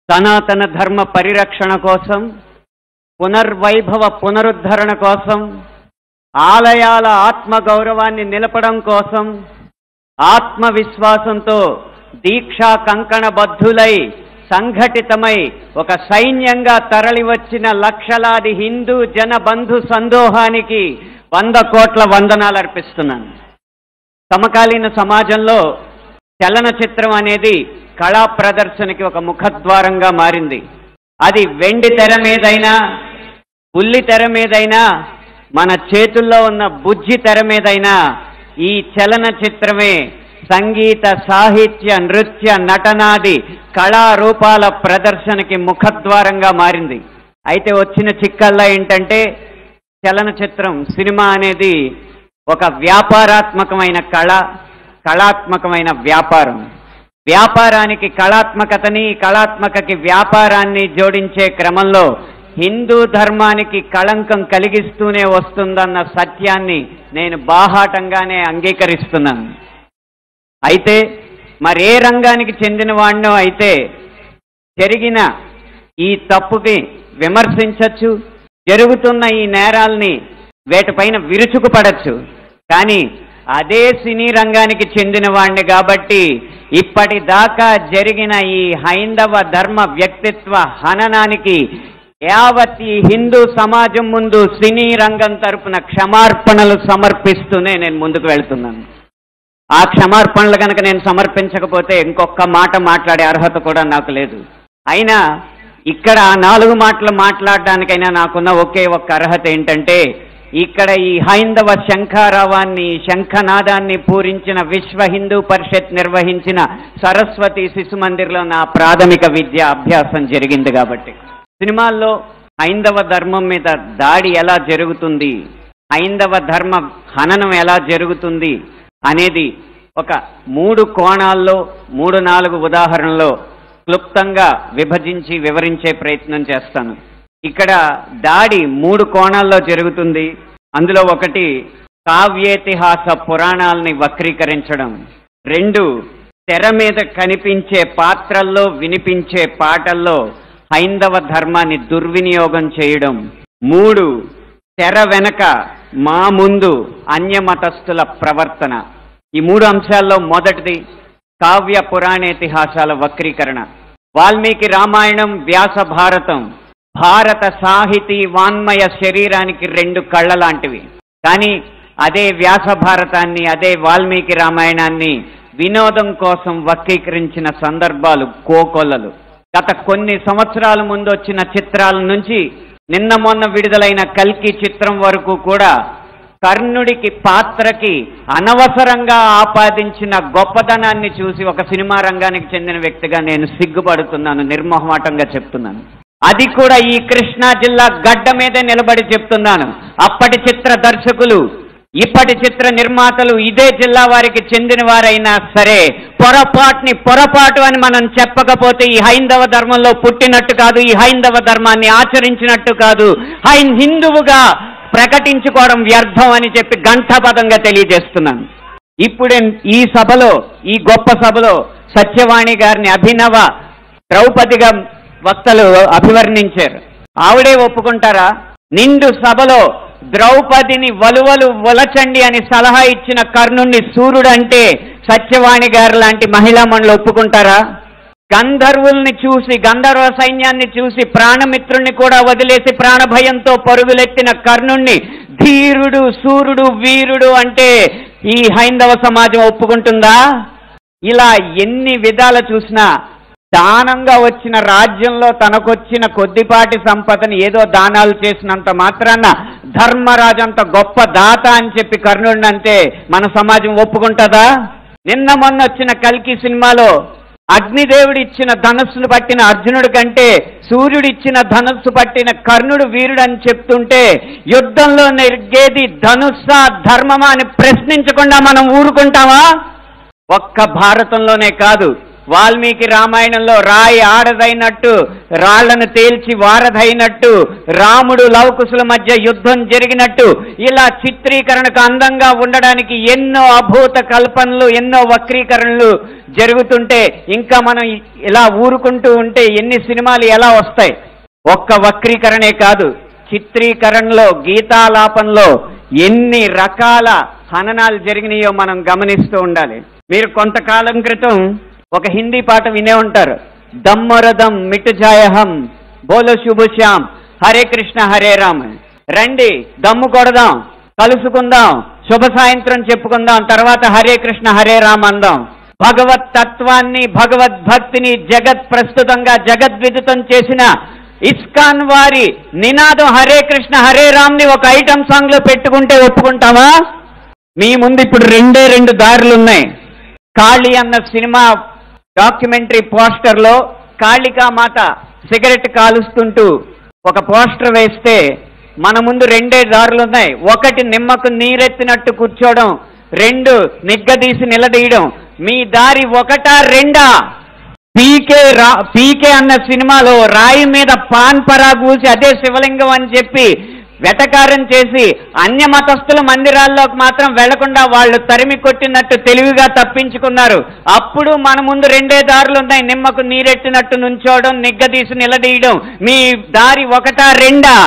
సనాతన ధర్మ పరిరక్షణ కోసం, పునర్వైభవ పునరుద్ధరణ కోసం, ఆలయాల ఆత్మగౌరవాన్ని నిలపడం కోసం ఆత్మవిశ్వాసంతో దీక్షా కంకణబద్ధులై సంఘటితమై ఒక సైన్యంగా తరలివచ్చిన లక్షలాది హిందూ జన బంధు సందోహానికి 100 కోట్ల వందనాలు అర్పిస్తున్నాను. సమకాలీన సమాజంలో చలనచిత్రం అనేది కళా ప్రదర్శనకి ఒక ముఖద్వారంగా మారింది. అది వెండి తెర మీదైనా, బుల్లి తెర మీదైనా, మన చేతుల్లో ఉన్న బుజ్జి తెర మీదైనా ఈ చలనచిత్రమే సంగీత, సాహిత్య, నృత్య, నటనాది కళారూపాల ప్రదర్శనకి ముఖద్వారంగా మారింది. అయితే వచ్చిన చిక్కల్లా ఏంటంటే చలనచిత్రం, సినిమా అనేది ఒక వ్యాపారాత్మకమైన కళాత్మకమైన వ్యాపారం. వ్యాపారానికి కళాత్మకతని, కళాత్మకకి వ్యాపారాన్ని జోడించే క్రమంలో హిందూ ధర్మానికి కళంకం కలిగిస్తూనే వస్తుందన్న సత్యాన్ని నేను బాహాటంగానే అంగీకరిస్తున్నాను. అయితే మరే రంగానికి చెందిన వాడినో అయితే జరిగిన ఈ తప్పుకి విమర్శించచ్చు, జరుగుతున్న ఈ నేరాల్ని వేటిపైన విరుచుకుపడచ్చు. కానీ అదే సినీ రంగానికి చెందిన వాడిని కాబట్టి ఇప్పటిదాకా జరిగిన ఈ హైందవ ధర్మ వ్యక్తిత్వ హననానికి యావత్ ఈ హిందూ సమాజం ముందు సినీ రంగం తరపున క్షమార్పణలు సమర్పిస్తూనే నేను ముందుకు వెళ్తున్నాను. ఆ క్షమార్పణలు కనుక నేను సమర్పించకపోతే ఇంకొక మాట మాట్లాడే అర్హత కూడా నాకు లేదు. అయినా ఇక్కడ 4 మాటలు మాట్లాడడానికైనా నాకున్న ఒకే ఒక్క అర్హత ఏంటంటే, ఇక్కడ ఈ హైందవ శంఖారావాన్ని, శంఖనాదాన్ని పూరించిన విశ్వ హిందూ పరిషత్ నిర్వహించిన సరస్వతి శిశు మందిర్లో నా ప్రాథమిక విద్యా అభ్యాసం జరిగింది. కాబట్టి సినిమాల్లో హైందవ ధర్మం మీద దాడి ఎలా జరుగుతుంది, హైందవ ధర్మ హననం ఎలా జరుగుతుంది అనేది ఒక 3 కోణాల్లో 3-4 ఉదాహరణలో క్లుప్తంగా విభజించి వివరించే ప్రయత్నం చేస్తాను. ఇక్కడ దాడి 3 కోణాల్లో జరుగుతుంది. అందులో ఒకటి కావ్యేతిహాస పురాణాలని వక్రీకరించడం, 2 తెర మీద కనిపించే పాత్రల్లో వినిపించే పాటల్లో హైందవ ధర్మాన్ని దుర్వినియోగం చేయడం, 3 తెర వెనక మా ముందు అన్యమతస్థుల ప్రవర్తన. ఈ 3 అంశాల్లో మొదటిది కావ్య పురాణేతిహాసాల వక్రీకరణ. వాల్మీకి రామాయణం, వ్యాస భారతం భారత సాహితీ వాన్మయ శరీరానికి 2 కళ్ళ లాంటివి. కానీ అదే వ్యాస భారతాన్ని, అదే వాల్మీకి రామాయణాన్ని వినోదం కోసం వక్రీకరించిన సందర్భాలు కోకొల్లలు. గత కొన్ని సంవత్సరాల ముందు వచ్చిన చిత్రాల నుంచి నిన్న మొన్న విడుదలైన కల్కి చిత్రం వరకు కూడా కర్ణుడికి పాత్రకి అనవసరంగా ఆపాదించిన గొప్పదనాన్ని చూసి ఒక సినిమా రంగానికి చెందిన వ్యక్తిగా నేను సిగ్గుపడుతున్నాను, నిర్మోహమాటంగా చెప్తున్నాను. అది కూడా ఈ కృష్ణా జిల్లా గడ్డ మీదే నిలబడి చెప్తున్నాను. అప్పటి చిత్ర దర్శకులు, ఇప్పటి చిత్ర నిర్మాతలు ఇదే జిల్లా వారికి చెందిన వారైనా సరే పొరపాటు అని మనం చెప్పకపోతే ఈ హైందవ ధర్మంలో పుట్టినట్టు కాదు, ఈ హైందవ ధర్మాన్ని ఆచరించినట్టు కాదు, హిందువుగా ప్రకటించుకోవడం వ్యర్థం అని చెప్పి ఘంటాపథంగా తెలియజేస్తున్నాను. ఇప్పుడే ఈ సభలో, ఈ గొప్ప సభలో సత్యవాణి గారిని అభినవ ద్రౌపదిగా వక్తలు అభివర్ణించారు. ఆవిడే ఒప్పుకుంటారా? నిండు సభలో ద్రౌపదిని వలువలు ఒలచండి అని సలహా ఇచ్చిన కర్ణుణ్ణి సూర్యుడు అంటే సత్యవాణి గారు లాంటి మహిళా మండలి ఒప్పుకుంటారా? గంధర్వుల్ని చూసి, గంధర్వ సైన్యాన్ని చూసి ప్రాణమిత్రుణ్ణి కూడా వదిలేసి ప్రాణభయంతో పరుగులెత్తిన కర్ణుణ్ణి ధీరుడు, సూర్యుడు, వీరుడు అంటే ఈ హైందవ సమాజం ఒప్పుకుంటుందా? ఇలా ఎన్ని విధాలు చూసినా దానంగా వచ్చిన రాజ్యంలో తనకొచ్చిన కొద్దిపాటి సంపదని ఏదో దానాలు చేసినంత మాత్రాన ధర్మరాజంత గొప్ప దాత అని చెప్పి కర్ణుడిని అంటే మన సమాజం ఒప్పుకుంటుందా? నిన్న మొన్న వచ్చిన కల్కి సినిమాలో అగ్నిదేవుడు ఇచ్చిన ధనస్సును పట్టిన అర్జునుడి కంటే సూర్యుడిచ్చిన ధనస్సు పట్టిన కర్ణుడు వీరుడు అని చెప్తుంటే యుద్ధంలో నెగ్గేది ధనుస్సా ధర్మమా అని ప్రశ్నించకుండా మనం ఊరుకుంటామా? ఒక్క భారతంలోనే కాదు, వాల్మీకి రామాయణంలో రాయి ఆడదైనట్టు, రాళ్లను తేల్చి వారధైనట్టు, రాముడు లవకుశుల మధ్య యుద్ధం జరిగినట్టు, ఇలా చిత్రీకరణకు అందంగా ఉండడానికి ఎన్నో అభూత కల్పనలు, ఎన్నో వక్రీకరణలు జరుగుతుంటే ఇంకా మనం ఇలా ఊరుకుంటూ ఉంటే ఎన్ని సినిమాలు ఎలా వస్తాయి? ఒక్క వక్రీకరణే కాదు, చిత్రీకరణలో, గీతాలాపనలో ఎన్ని రకాల హననాలు జరిగినాయో మనం గమనిస్తూ ఉండాలి. మీరు కొంతకాలం క్రితం ఒక హిందీ పాట వినే ఉంటారు, దమ్మరదం మిటుజాయహం బోలో శుభశ్యామ్ హరే కృష్ణ హరే రామ్. రండి దమ్ము కొడదాం, కలుసుకుందాం, శుభ సాయంత్రం చెప్పుకుందాం, తర్వాత హరే కృష్ణ హరే రామ్ అందాం. భగవత్ తత్వాన్ని, భగవద్భక్తిని జగత్ ప్రస్తుతంగా జగద్విదితం చేసిన ఇస్కాన్ వారి నినాదం హరే కృష్ణ హరే రామ్ ని ఒక ఐటమ్ సాంగ్ లో పెట్టుకుంటే ఒప్పుకుంటామా? మీ ముందు ఇప్పుడు రెండు దారులు ఉన్నాయి. కాళీ అన్న సినిమా డాక్యుమెంటరీ పోస్టర్ లో కాళికామాత సిగరెట్ కాలుస్తుంటూ ఒక పోస్టర్ వేస్తే మన ముందు రెండే దారులు ఉన్నాయి. ఒకటి నిమ్మకు నీరెత్తినట్టు కూర్చోవడం, రెండు నిగ్గదీసి నిలదీయడం. మీ దారి ఒకటా రెండా? పీకే అన్న సినిమాలో రాయి మీద పాన్ పరాగ్ ఊసి అదే శివలింగం అని చెప్పి వెటకారం చేసి అన్య మతస్థుల మందిరాల్లోకి మాత్రం వెళ్లకుండా వాళ్ళు తరిమి కొట్టినట్టు తెలివిగా తప్పించుకున్నారు. అప్పుడు మన ముందు రెండే దారులు ఉన్నాయి, నిమ్మకు నీరెట్టినట్టు నుంచోవడం, నిగ్గదీసి నిలదీయడం. మీ దారి ఒకటా రెండా?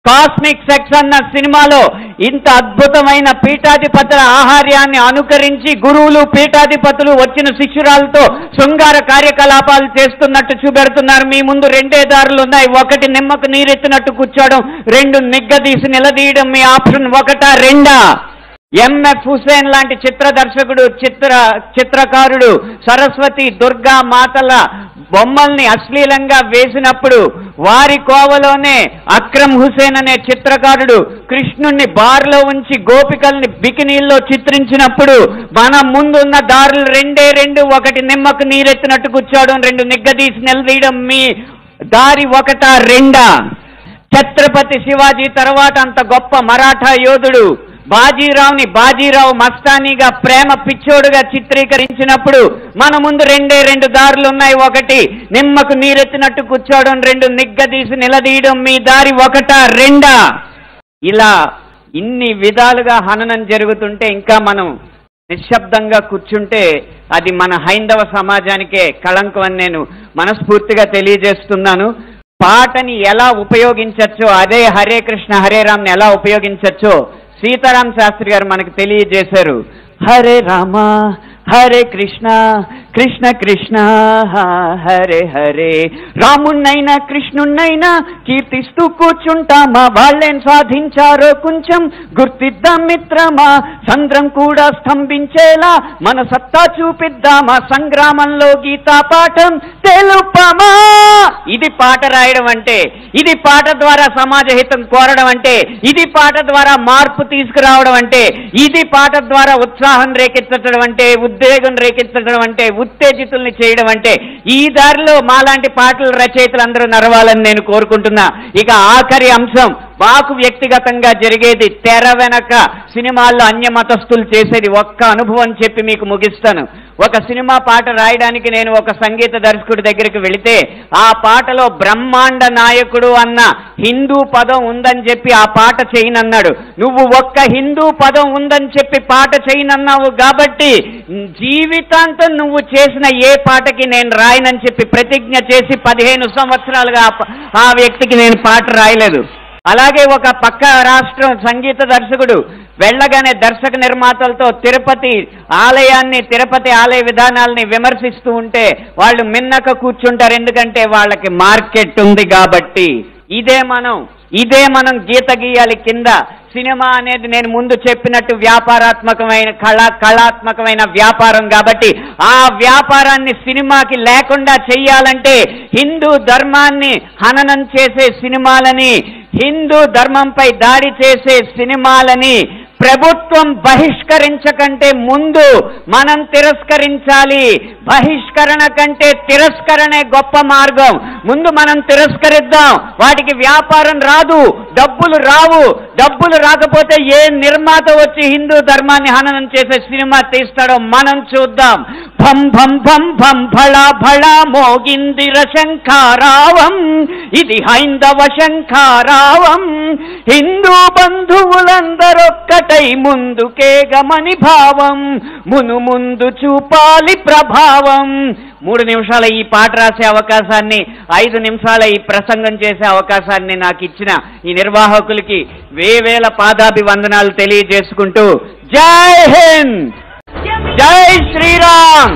కాస్మిక్ సెక్స్ అన్న సినిమాలో ఇంత అద్భుతమైన పీఠాధిపతుల ఆహార్యాన్ని అనుకరించి గురువులు, పీఠాధిపతులు వచ్చిన శిష్యురాలతో శృంగార కార్యకలాపాలు చేస్తున్నట్టు చూపెడుతున్నారు. మీ ముందు రెండే దారులు ఉన్నాయి, ఒకటి నిమ్మకు నీరెత్తినట్టు కూర్చోవడం, రెండు నిగ్గదీసి నిలదీయడం. మీ ఆప్షన్ ఒకటా రెండా? ఎంఎఫ్ హుసేన్ లాంటి చిత్రదర్శకుడు, చిత్రకారుడు సరస్వతి, దుర్గా మాతల బొమ్మల్ని అశ్లీలంగా వేసినప్పుడు వారి కోవలోనే అక్రమ్ హుసేన్ అనే చిత్రకారుడు కృష్ణుణ్ణి బార్లో ఉంచి గోపికల్ని బికినీల్లో చిత్రించినప్పుడు మన ముందున్న దారులు రెండు, ఒకటి నిమ్మకు నీరెత్తినట్టు కూర్చోవడం, రెండు నిగ్గదీసి నిలదీయడం. మీ దారి ఒకటా రెండా? ఛత్రపతి శివాజీ తర్వాత అంత గొప్ప మరాఠా యోధుడు బాజీరావుని బాజీరావు మస్తానీగా ప్రేమ పిచ్చోడుగా చిత్రీకరించినప్పుడు మన ముందు రెండు దారులు ఉన్నాయి, ఒకటి నిమ్మకు నీరెత్తినట్టు కూర్చోవడం, రెండు నిగ్గదీసి నిలదీయడం. మీ దారి ఒకటా రెండా? ఇలా ఇన్ని విధాలుగా హననం జరుగుతుంటే ఇంకా మనం నిశ్శబ్దంగా కూర్చుంటే అది మన హైందవ సమాజానికే కళంకం అని నేను మనస్ఫూర్తిగా తెలియజేస్తున్నాను. పాటని ఎలా ఉపయోగించచ్చో, అదే హరే కృష్ణ హరే రామ్ని ఎలా ఉపయోగించచ్చో సీతారాం శాస్త్రి గారు మనకు తెలియజేశారు. హరే రామ హరే కృష్ణ కృష్ణ కృష్ణ హరే హరే. రాముణ్ణైనా కృష్ణుణ్ణైనా కీర్తిస్తూ కూర్చుంటామా, వాళ్ళేం సాధించారో కొంచెం గుర్తిద్దాం మిత్రమా. సంద్రం కూడా స్తంభించేలా మన సత్తా చూపిద్దామా, సంగ్రామంలో గీతా పాఠం తెలుపమా. ఇది పాట రాయడం అంటే, ఇది పాట ద్వారా సమాజ హితం కోరడం అంటే, ఇది పాట ద్వారా మార్పు తీసుకురావడం అంటే, ఇది పాట ద్వారా ఉత్సాహం రేకెత్తడం అంటే, ఉద్వేగం రేకెత్తడం అంటే, ఉత్తేజితుల్ని చేయడం అంటే. ఈ దారిలో మాలాంటి పాటల రచయితలు అందరూ నడవాలని నేను కోరుకుంటున్నా. ఇక ఆఖరి అంశం, మాకు వ్యక్తిగతంగా జరిగేది తెర వెనక సినిమాల్లో అన్య మతస్థులు చేసేది ఒక్క అనుభవం చెప్పి మీకు ముగిస్తాను. ఒక సినిమా పాట రాయడానికి నేను ఒక సంగీత దర్శకుడి దగ్గరికి వెళితే ఆ పాటలో బ్రహ్మాండ నాయకుడు అన్న హిందూ పదం ఉందని చెప్పి ఆ పాట చేయనన్నాడు. నువ్వు ఒక్క హిందూ పదం ఉందని చెప్పి పాట చేయనన్నావు కాబట్టి జీవితాంతం నువ్వు చేసిన ఏ పాటకి నేను రాయనని చెప్పి ప్రతిజ్ఞ చేసి 15 సంవత్సరాలుగా ఆ వ్యక్తికి నేను పాట రాయలేదు. అలాగే ఒక పక్క రాష్ట్రం సంగీత దర్శకుడు వెళ్ళగానే దర్శక నిర్మాతలతో తిరుపతి ఆలయ విధానాలని విమర్శిస్తూ ఉంటే వాళ్ళు మిన్నక కూర్చుంటారు, ఎందుకంటే వాళ్ళకి మార్కెట్ ఉంది కాబట్టి. ఇదే మనం గీత గీయాలి కింద. సినిమా అనేది నేను ముందు చెప్పినట్టు వ్యాపారాత్మకమైన కళాత్మకమైన వ్యాపారం కాబట్టి ఆ వ్యాపారాన్ని సినిమాకి లేకుండా చెయ్యాలంటే హిందూ ధర్మాన్ని హననం చేసే సినిమాలని, హిందూ ధర్మంపై దాడి చేసే సినిమాలని ప్రభుత్వం బహిష్కరించకంటే ముందు మనం తిరస్కరించాలి. బహిష్కరణ కంటే తిరస్కరణే గొప్ప మార్గం. ముందు మనం తిరస్కరిద్దాం. వాటికి వ్యాపారం రాదు, డబ్బులు రావు. డబ్బులు రాకపోతే ఏ నిర్మాత వచ్చి హిందూ ధర్మాన్ని హననం చేసే సినిమా తీస్తాడో మనం చూద్దాం. భం భం భం భం భళ భళ మోగిందిర శంఖారావం, ఇది హైందవ శంఖారావం. హిందూ బంధువులందరొక్కటై ముందుకేగమని భావం, మును ముందు చూపాలి ప్రభావం. 3 నిమిషాల ఈ పాట రాసే అవకాశాన్ని, 5 నిమిషాల ఈ ప్రసంగం చేసే అవకాశాన్ని నాకు ఇచ్చిన ఈ నిర్వాహకులకి వేవేల పాదాభివందనాలు తెలియజేసుకుంటూ జై హింద్, జై శ్రీరామ్.